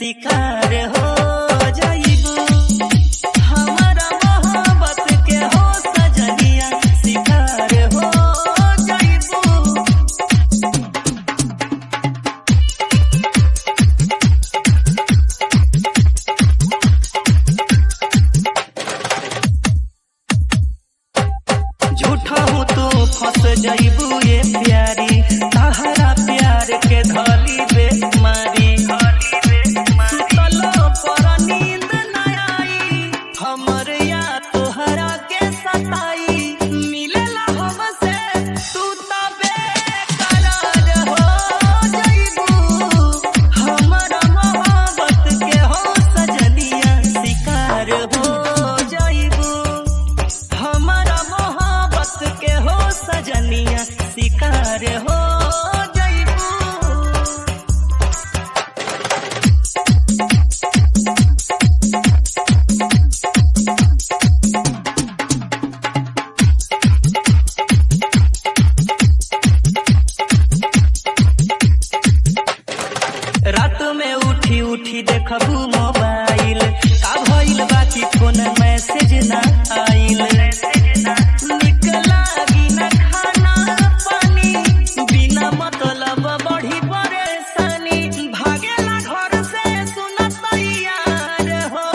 शिकार हो जाइबू। हमारा मोहब्बत के हो सजनिया शिकार हो जाइबू। झूठा हूँ तो फंस जाइबू ये प्यारी, तहरा प्यार के धली बेमारी। सुतलो पर नींद न आई, हमर या तोहरा के सताई। मिलेला हमसे तू त बेकरार हो जाइबू। हमारा मोहब्बत के हो सजनिया शिकार हो जाइबू। हमारा मोहब्बत के हो सजनिया शिकार हो जाइबू। रात में उठी उठी देखबू मोबाइल, का भइल बाकी फोन मैसेज ना आइल। निक लागी ना खाना पानी, बिना मतलब बढ़ी परेशानी। भागेला घर से सुनत यार हो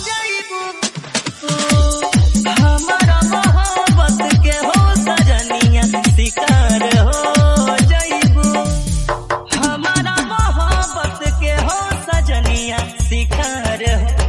जाइबू। हमारा मोहब्बत के हो सजनिया शिकार हो जाइबू। हमारा मोहब्बत के हो सजनिया शिकार हो